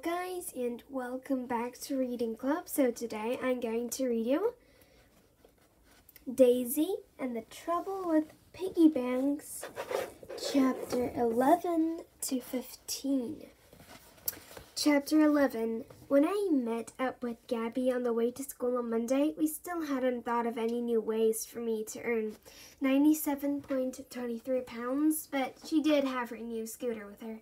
guys, and welcome back to Reading Club. So today I'm going to read you Daisy and the Trouble with Piggy Banks, chapter 11 to 15. Chapter 11. When I met up with Gabby on the way to school on Monday, we still hadn't thought of any new ways for me to earn 97.23 pounds, but she did have her new scooter with her.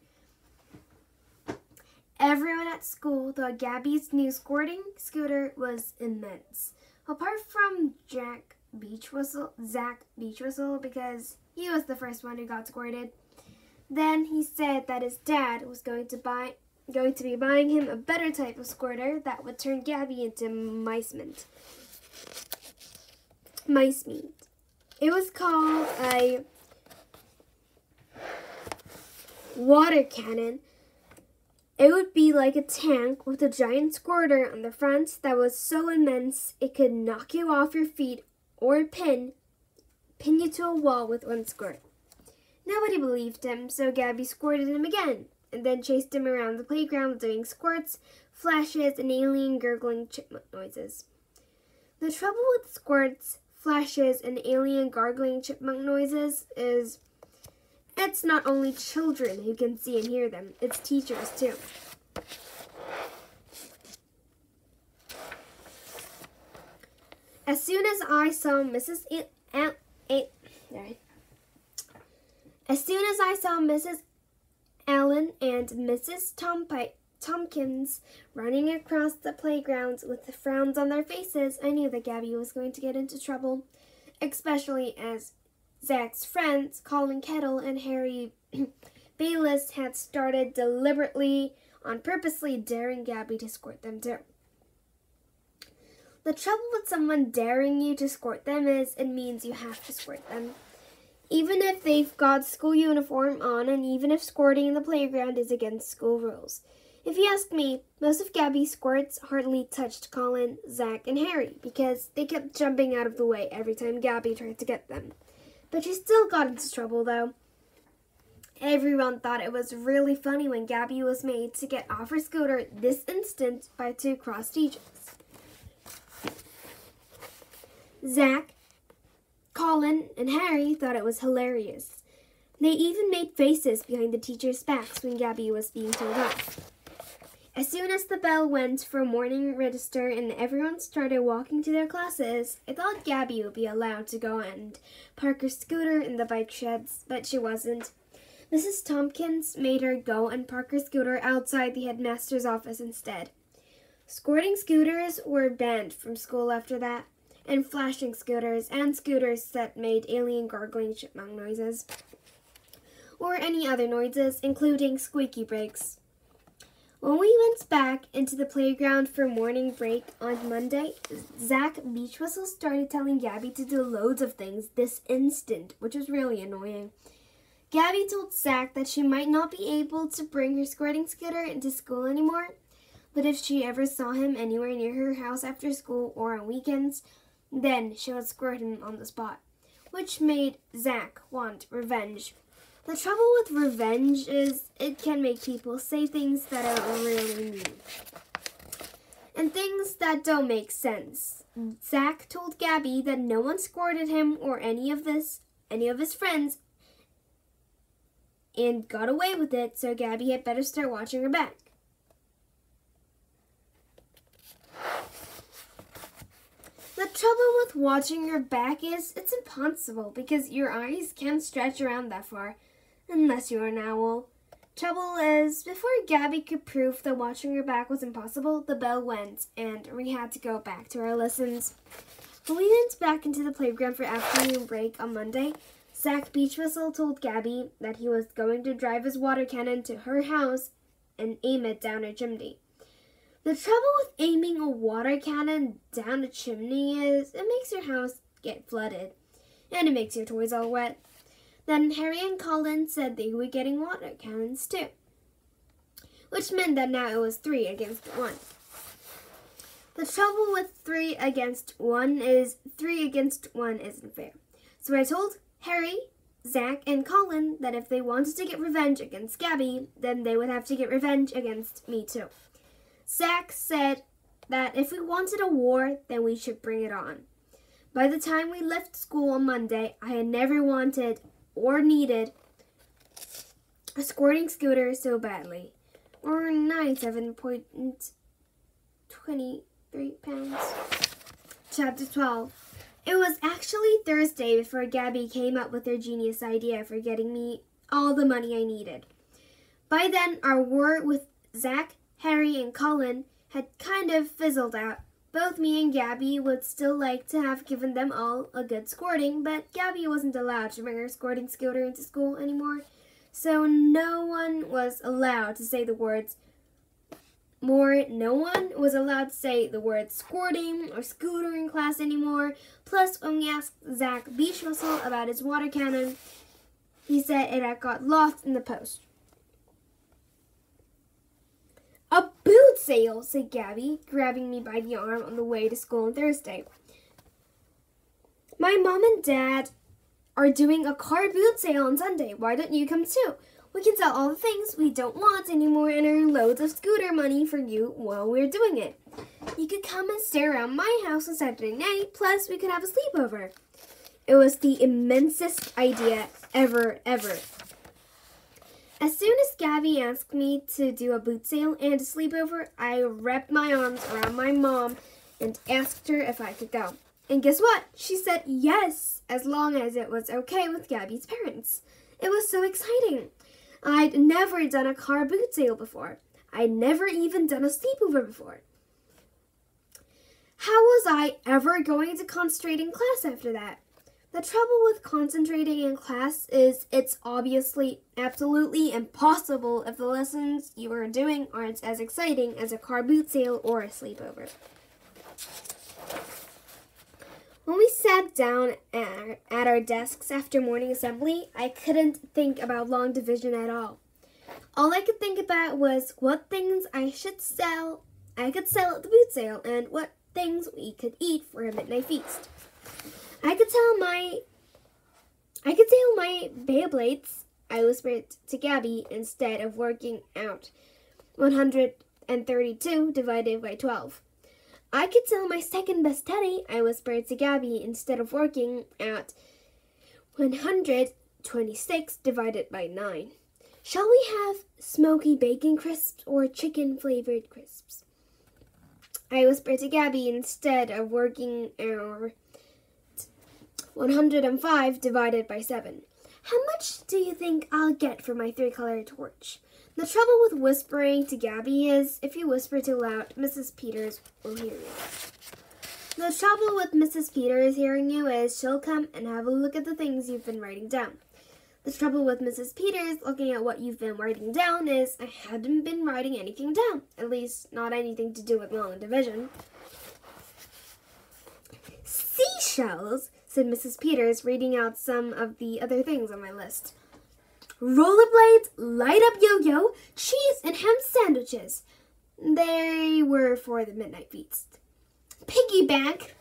Everyone at school thought Gabby's new squirting scooter was immense. Apart from Zach Beachwhistle, because he was the first one who got squirted. Then he said that his dad was going to be buying him a better type of squirter that would turn Gabby into mice meat. It was called a water cannon. It would be like a tank with a giant squirter on the front that was so immense it could knock you off your feet or pin you to a wall with one squirt. Nobody believed him, so Gabby squirted him again, and then chased him around the playground doing squirts, flashes, and alien gurgling chipmunk noises. The trouble with squirts, flashes, and alien gargling chipmunk noises is it's not only children who can see and hear them, it's teachers too. As soon as I saw Mrs. Allen and Mrs. Tompkins running across the playground with the frowns on their faces, I knew that Gabby was going to get into trouble, especially as Zach's friends, Colin Kettle and Harry Bayless, had started purposely daring Gabby to squirt them too. The trouble with someone daring you to squirt them is it means you have to squirt them. Even if they've got school uniform on, and even if squirting in the playground is against school rules. If you ask me, most of Gabby's squirts hardly touched Colin, Zach, and Harry because they kept jumping out of the way every time Gabby tried to get them. But she still got into trouble, though. Everyone thought it was really funny when Gabby was made to get off her scooter this instant by two cross teachers. Zach, Colin, and Harry thought it was hilarious. They even made faces behind the teachers' backs when Gabby was being told off. As soon as the bell went for morning register and everyone started walking to their classes, I thought Gabby would be allowed to go and park her scooter in the bike sheds, but she wasn't. Mrs. Tompkins made her go and park her scooter outside the headmaster's office instead. Squirting scooters were banned from school after that, and flashing scooters and scooters that made alien gargling chipmunk noises, or any other noises, including squeaky brakes. When we went back into the playground for morning break on Monday, Zach Beachwhistle started telling Gabby to do loads of things this instant, which was really annoying. Gabby told Zach that she might not be able to bring her squirting scooter into school anymore, but if she ever saw him anywhere near her house after school or on weekends, then she would squirt him on the spot, which made Zach want revenge. The trouble with revenge is it can make people say things that are really mean. And things that don't make sense. Zach told Gabby that no one squirted him or any of his friends and got away with it, so Gabby had better start watching her back. The trouble with watching your back is it's impossible because your eyes can't stretch around that far. Unless you're an owl. Trouble is, before Gabby could prove that watching her back was impossible, the bell went, and we had to go back to our lessons. When we went back into the playground for afternoon break on Monday, Zach Beachwhistle told Gabby that he was going to drive his water cannon to her house and aim it down a chimney. The trouble with aiming a water cannon down a chimney is it makes your house get flooded, and it makes your toys all wet. Then Harry and Colin said they were getting water cannons too, which meant that now it was 3 against 1. The trouble with 3 against 1 is 3 against 1 isn't fair. So I told Harry, Zach, and Colin that if they wanted to get revenge against Gabby, then they would have to get revenge against me too. Zach said that if we wanted a war, then we should bring it on. By the time we left school on Monday, I had never wanted or needed a squirting scooter so badly. Or 97.23 pounds. Chapter 12. It was actually Thursday before Gabby came up with her genius idea for getting me all the money I needed. By then, our war with Zach, Harry, and Colin had kind of fizzled out. Both me and Gabby would still like to have given them all a good squirting, but Gabby wasn't allowed to bring her squirting scooter into school anymore, so no one was allowed to say the words squirting or scooter in class anymore. Plus, when we asked Zach Beachwhistle about his water cannon, he said it had got lost in the post. A boot sale, said Gabby, grabbing me by the arm on the way to school on Thursday. My mom and dad are doing a car boot sale on Sunday. Why don't you come too? We can sell all the things we don't want anymore and earn loads of scooter money for you while we're doing it. You could come and stay around my house on Saturday night, plus we could have a sleepover. It was the immensest idea ever. As soon as Gabby asked me to do a boot sale and a sleepover, I wrapped my arms around my mom and asked her if I could go. And guess what? She said yes, as long as it was okay with Gabby's parents. It was so exciting. I'd never done a car boot sale before. I'd never even done a sleepover before. How was I ever going to concentrate in class after that? The trouble with concentrating in class is it's obviously absolutely impossible if the lessons you are doing aren't as exciting as a car boot sale or a sleepover. When we sat down at our desks after morning assembly, I couldn't think about long division at all. All I could think about was what things I could sell at the boot sale and what things we could eat for a midnight feast. I could sell my Beyblades, I whispered to Gabby, instead of working out 132 divided by 12. I could sell my second best teddy, I whispered to Gabby, instead of working out 126 divided by 9. Shall we have smoky bacon crisps or chicken-flavored crisps? I whispered to Gabby, instead of working out 105 divided by 7. How much do you think I'll get for my 3-color torch? The trouble with whispering to Gabby is, if you whisper too loud, Mrs. Peters will hear you. The trouble with Mrs. Peters hearing you is she'll come and have a look at the things you've been writing down. The trouble with Mrs. Peters looking at what you've been writing down is I hadn't been writing anything down, at least not anything to do with long division. Seashells, said Mrs. Peters, reading out some of the other things on my list. Rollerblades, light-up yo-yo, cheese, and ham sandwiches. They were for the midnight feast. Piggy bank.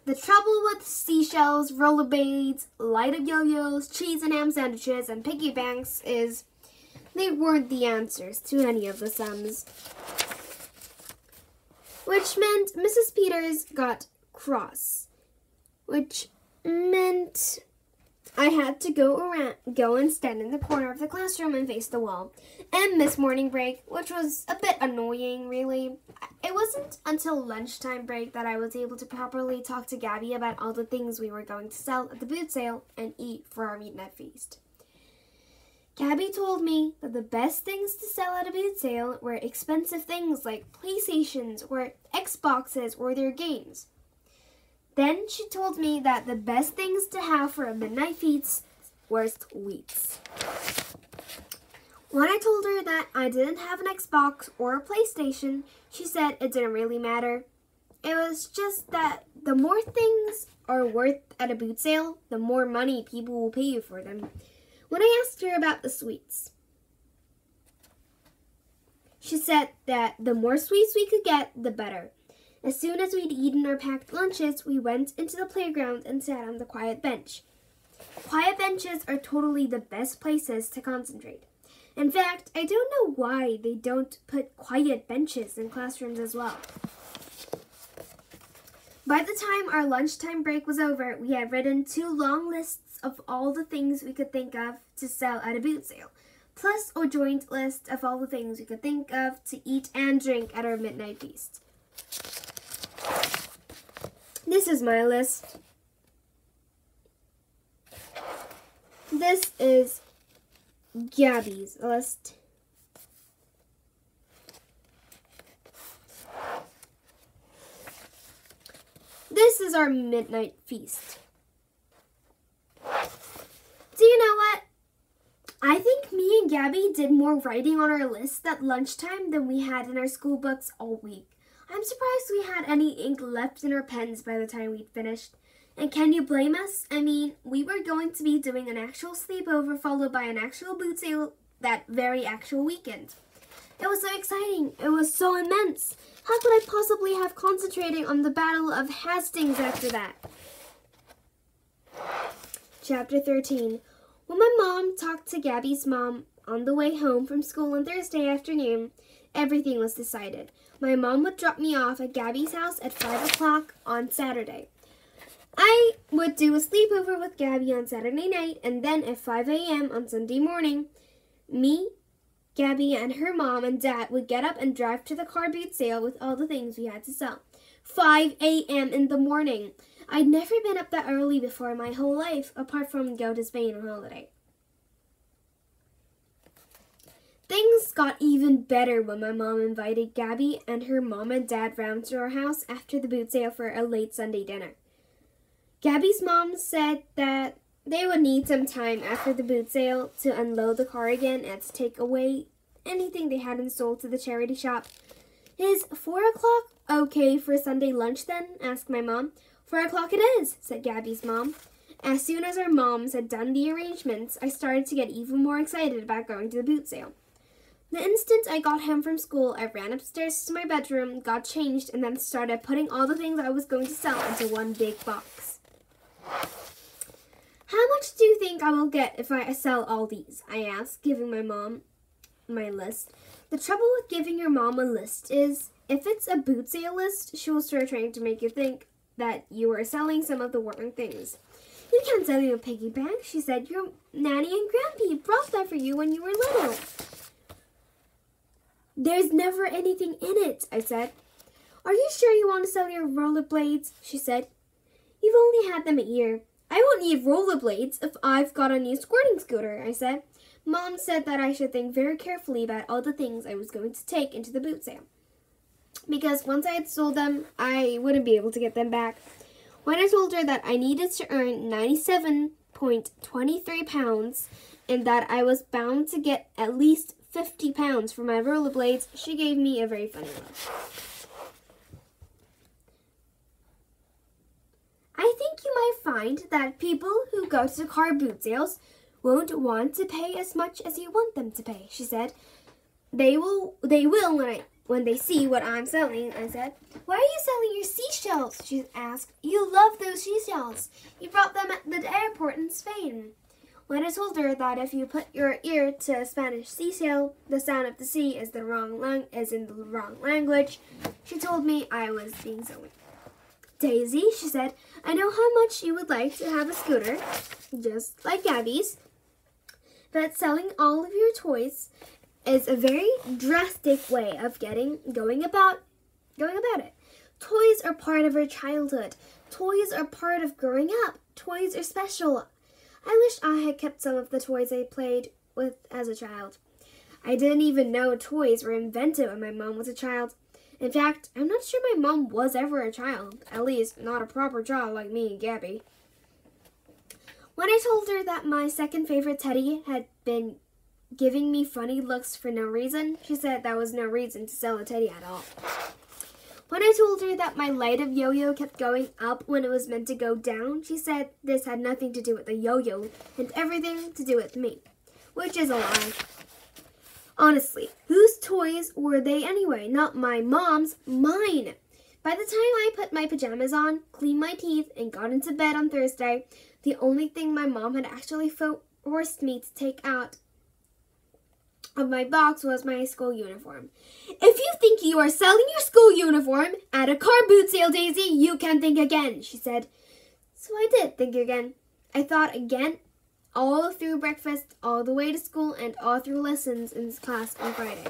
The trouble with seashells, rollerblades, light-up yo-yos, cheese and ham sandwiches, and piggy banks is they weren't the answers to any of the sums. Which meant Mrs. Peters got cross. Which meant I had to go and stand in the corner of the classroom and face the wall and miss morning break, which was a bit annoying, really. It wasn't until lunchtime break that I was able to properly talk to Gabby about all the things we were going to sell at the boot sale and eat for our midnight feast. Gabby told me that the best things to sell at a boot sale were expensive things like PlayStations or Xboxes or their games. Then she told me that the best things to have for a midnight feast were sweets. When I told her that I didn't have an Xbox or a PlayStation, she said it didn't really matter. It was just that the more things are worth at a boot sale, the more money people will pay you for them. When I asked her about the sweets, she said that the more sweets we could get, the better. As soon as we'd eaten our packed lunches, we went into the playground and sat on the quiet bench. Quiet benches are totally the best places to concentrate. In fact, I don't know why they don't put quiet benches in classrooms as well. By the time our lunchtime break was over, we had written 2 long lists of all the things we could think of to sell at a boot sale, plus a joint list of all the things we could think of to eat and drink at our midnight feast. This is my list. This is Gabby's list. This is our midnight feast. Do you know what? I think me and Gabby did more writing on our list at lunchtime than we had in our school books all week. I'm surprised we had any ink left in our pens by the time we'd finished. And can you blame us? I mean, we were going to be doing an actual sleepover followed by an actual boot sale that very actual weekend. It was so exciting. It was so immense. How could I possibly have concentrated on the Battle of Hastings after that? Chapter 13. When my mom talked to Gabby's mom on the way home from school on Thursday afternoon, everything was decided. My mom would drop me off at Gabby's house at 5 o'clock on Saturday. I would do a sleepover with Gabby on Saturday night, and then at 5 a.m. on Sunday morning, me, Gabby, and her mom and dad would get up and drive to the car boot sale with all the things we had to sell. 5 a.m. in the morning. I'd never been up that early before in my whole life, apart from go to Spain on holiday. Things got even better when my mom invited Gabby and her mom and dad round to our house after the boot sale for a late Sunday dinner. Gabby's mom said that they would need some time after the boot sale to unload the car again and to take away anything they hadn't sold to the charity shop. Is 4 o'clock okay for Sunday lunch then? Asked my mom. 4 o'clock it is, said Gabby's mom. As soon as our moms had done the arrangements, I started to get even more excited about going to the boot sale. The instant I got home from school, I ran upstairs to my bedroom, got changed, and then started putting all the things I was going to sell into one big box. How much do you think I will get if I sell all these? I asked, giving my mom my list. The trouble with giving your mom a list is, if it's a boot sale list, she will start trying to make you think that you are selling some of the wrong things. You can't sell you a piggy bank, she said. Your nanny and grandpa brought that for you when you were little. There's never anything in it, I said. Are you sure you want to sell your rollerblades? She said. You've only had them a year. I won't need rollerblades if I've got a new squirting scooter, I said. Mom said that I should think very carefully about all the things I was going to take into the boot sale, because once I had sold them, I wouldn't be able to get them back. When I told her that I needed to earn 97.23 pounds and that I was bound to get at least 50 pounds for my rollerblades, she gave me a very funny look. I think you might find that people who go to car boot sales won't want to pay as much as you want them to pay, she said. They will when they see what I'm selling, I said. Why are you selling your seashells? She asked. You love those seashells. You brought them at the airport in Spain. When I told her that if you put your ear to a Spanish seashell, the sound of the sea is in the wrong language, she told me I was being silly. Daisy, she said, I know how much you would like to have a scooter, just like Gabby's, but selling all of your toys is a very drastic way of going about it. Toys are part of our childhood. Toys are part of growing up. Toys are special. I wish I had kept some of the toys I played with as a child. I didn't even know toys were invented when my mom was a child. In fact, I'm not sure my mom was ever a child, at least not a proper child like me and Gabby. When I told her that my second favorite teddy had been giving me funny looks for no reason, she said that was no reason to sell a teddy at all. When I told her that my light of yo-yo kept going up when it was meant to go down, she said this had nothing to do with the yo-yo and everything to do with me, which is a lie. Honestly, whose toys were they anyway? Not my mom's, mine. By the time I put my pajamas on, cleaned my teeth, and got into bed on Thursday, the only thing my mom had actually forced me to take out of my box was my school uniform. If you think you are selling your school uniform at a car boot sale, Daisy, you can think again, she said. So I did think again. I thought again all through breakfast, all the way to school, and all through lessons in class on Friday.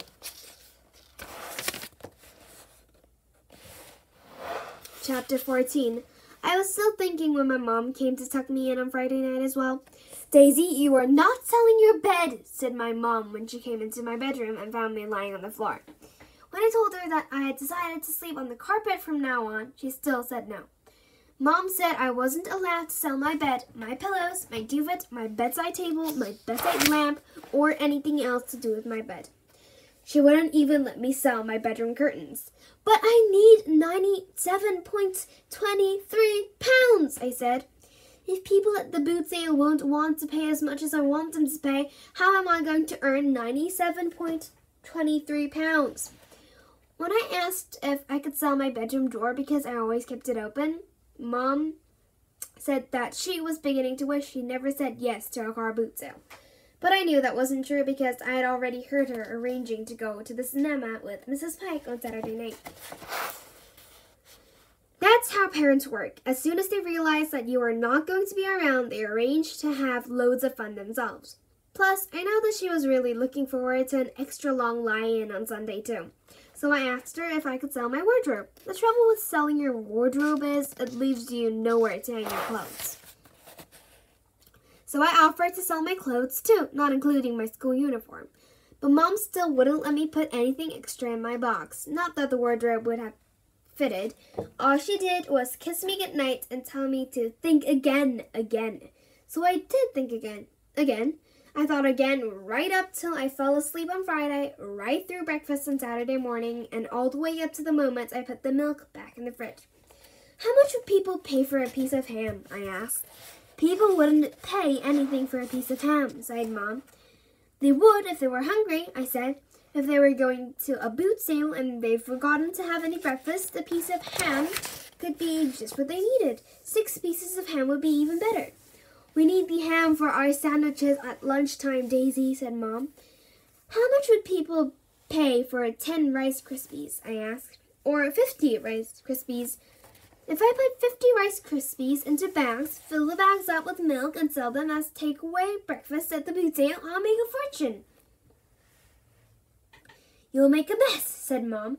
Chapter 14. I was still thinking when my mom came to tuck me in on Friday night as well. Daisy, you are not selling your bed, said my mom when she came into my bedroom and found me lying on the floor. When I told her that I had decided to sleep on the carpet from now on, she still said no. Mom said I wasn't allowed to sell my bed, my pillows, my duvet, my bedside table, my bedside lamp, or anything else to do with my bed. She wouldn't even let me sell my bedroom curtains. But I need 97.23 pounds, I said. If people at the boot sale won't want to pay as much as I want them to pay, how am I going to earn 97.23 pounds? When I asked if I could sell my bedroom drawer because I always kept it open, Mom said that she was beginning to wish she never said yes to a car boot sale. But I knew that wasn't true because I had already heard her arranging to go to the cinema with Mrs. Pike on Saturday night. That's how parents work. As soon as they realize that you are not going to be around, they arrange to have loads of fun themselves. Plus, I know that she was really looking forward to an extra long lie-in on Sunday too. So I asked her if I could sell my wardrobe. The trouble with selling your wardrobe is it leaves you nowhere to hang your clothes. So I offered to sell my clothes too, not including my school uniform. But Mom still wouldn't let me put anything extra in my box. Not that the wardrobe would have fitted. All she did was kiss me goodnight and tell me to think again. So I did think again. I thought again right up till I fell asleep on Friday, right through breakfast on Saturday morning, and all the way up to the moment I put the milk back in the fridge. How much would people pay for a piece of ham? I asked. People wouldn't pay anything for a piece of ham, sighed Mom. They would if they were hungry, I said. If they were going to a boot sale and they've forgotten to have any breakfast, a piece of ham could be just what they needed. 6 pieces of ham would be even better. We need the ham for our sandwiches at lunchtime, Daisy, said Mom. How much would people pay for 10 Rice Krispies? I asked. Or 50 Rice Krispies? If I put 50 Rice Krispies into bags, fill the bags up with milk, and sell them as takeaway breakfast at the boot sale, I'll make a fortune. You'll make a mess, said Mom.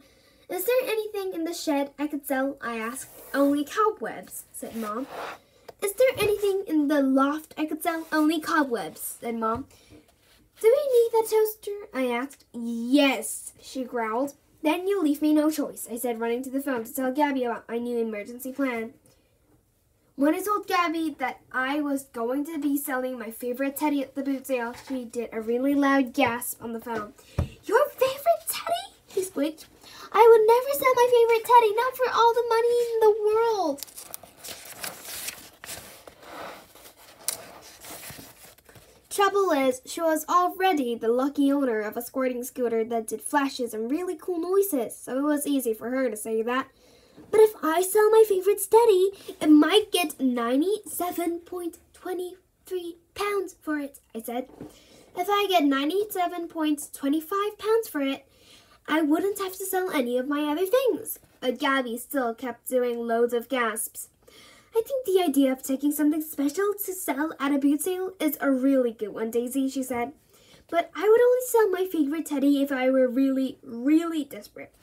Is there anything in the shed I could sell? I asked. Only cobwebs, said Mom. Is there anything in the loft I could sell? Only cobwebs, said Mom. Do we need that toaster? I asked. Yes, she growled. Then you leave me no choice, I said, running to the phone to tell Gabby about my new emergency plan. When I told Gabby that I was going to be selling my favorite teddy at the boot sale, she did a really loud gasp on the phone. Your favorite teddy? She squeaked. I would never sell my favorite teddy, not for all the money in the world. Trouble is, she was already the lucky owner of a squirting scooter that did flashes and really cool noises, so it was easy for her to say that. But if I sell my favorite teddy, it might get 97.23 pounds for it, I said. If I get 97.25 pounds for it, I wouldn't have to sell any of my other things. But Gabby still kept doing loads of gasps. I think the idea of taking something special to sell at a boot sale is a really good one, Daisy, she said. But I would only sell my favorite teddy if I were really, really desperate.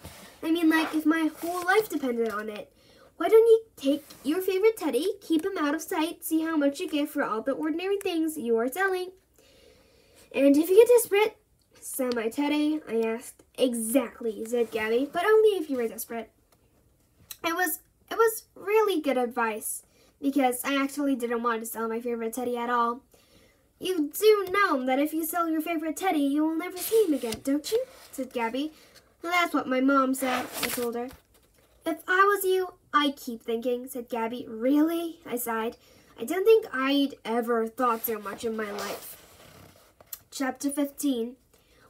I mean, like, if my whole life depended on it. Why don't you take your favorite teddy, keep him out of sight, see how much you get for all the ordinary things you are selling? And if you get desperate, sell my teddy, I asked. Exactly, said Gabby, but only if you were desperate. It was really good advice, because I actually didn't want to sell my favorite teddy at all. You do know that if you sell your favorite teddy, you will never see him again, don't you? Said Gabby. Well, that's what my mom said, I told her. If I was you, I'd keep thinking, said Gabby. Really? I sighed. I don't think I'd ever thought so much in my life. Chapter 15.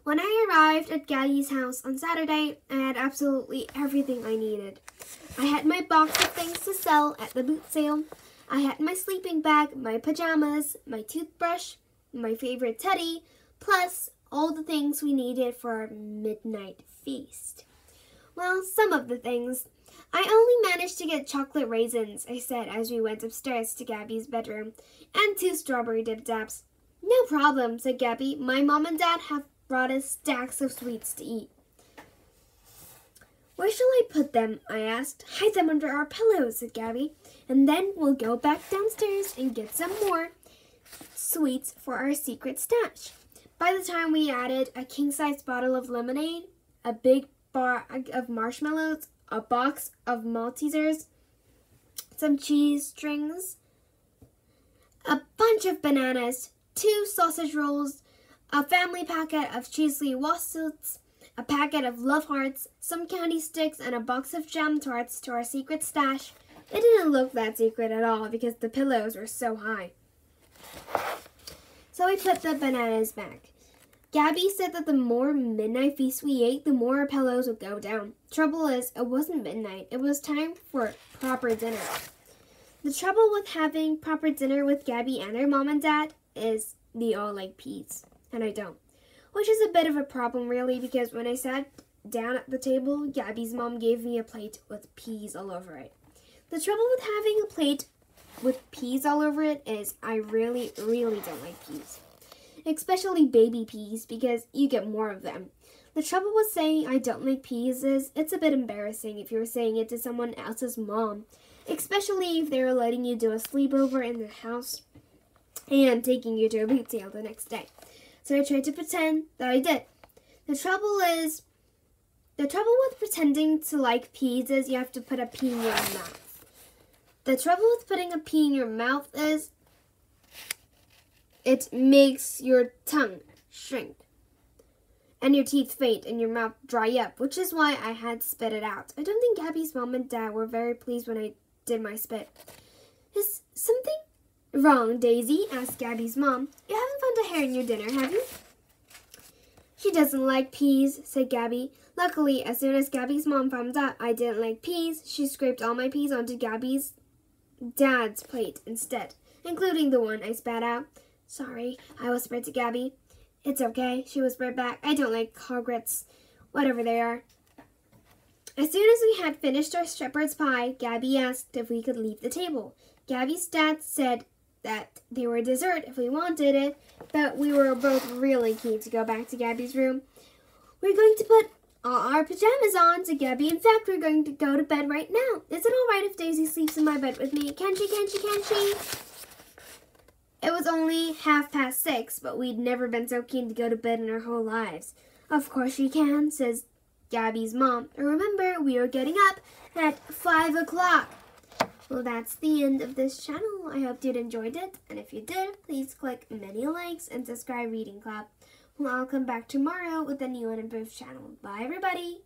When I arrived at Gabby's house on Saturday, I had absolutely everything I needed. I had my box of things to sell at the boot sale. I had my sleeping bag, my pajamas, my toothbrush, my favorite teddy, plus all the things we needed for our midnight feast. Well, some of the things. I only managed to get chocolate raisins, I said as we went upstairs to Gabby's bedroom, and 2 strawberry dip-daps. No problem, said Gabby. My mom and dad have brought us stacks of sweets to eat. Where shall I put them? I asked. Hide them under our pillows, said Gabby, and then we'll go back downstairs and get some more sweets for our secret stash. By the time we added a king-size bottle of lemonade, a big bag of marshmallows, a box of Maltesers, some cheese strings, a bunch of bananas, 2 sausage rolls, a family packet of cheesy waffles, a packet of love hearts, some candy sticks, and a box of jam tarts to our secret stash. It didn't look that secret at all because the pillows were so high. So we put the bananas back. Gabby said that the more midnight feast we ate, the more our pillows would go down. Trouble is, it wasn't midnight. It was time for proper dinner. The trouble with having proper dinner with Gabby and her mom and dad is they all like peas, and I don't. Which is a bit of a problem, really, because when I sat down at the table, Gabby's mom gave me a plate with peas all over it. The trouble with having a plate with peas all over it is I really, really don't like peas. Especially baby peas, because you get more of them. The trouble with saying I don't like peas is it's a bit embarrassing if you're saying it to someone else's mom, especially if they're letting you do a sleepover in their house and taking you to a boot sale the next day. So I tried to pretend that I did. The trouble with pretending to like peas is you have to put a pea in your mouth. The trouble with putting a pea in your mouth is it makes your tongue shrink and your teeth faint and your mouth dry up, which is why I had to spit it out. I don't think Gabby's mom and dad were very pleased when I did my spit. Is something wrong, Daisy? Asked Gabby's mom. You haven't found a hair in your dinner, have you? She doesn't like peas, said Gabby. Luckily, as soon as Gabby's mom found out I didn't like peas, she scraped all my peas onto Gabby's dad's plate instead, including the one I spat out. Sorry, I whispered to Gabby. It's okay, she whispered back. I don't like regrets, whatever they are. As soon as we had finished our shepherd's pie, Gabby asked if we could leave the table. Gabby's dad said that they were dessert if we wanted it, but we were both really keen to go back to Gabby's room. We're going to put all our pajamas on, said Gabby. In fact, we're going to go to bed right now. Is it all right if Daisy sleeps in my bed with me? Can she? It was only 6:30, but we'd never been so keen to go to bed in our whole lives. Of course she can, says Gabby's mom. And remember, we are getting up at 5 o'clock. Well, that's the end of this channel. I hope you'd enjoyed it. And if you did, please click many likes and subscribe Reading Club. Well, I'll come back tomorrow with a new and improved channel. Bye, everybody.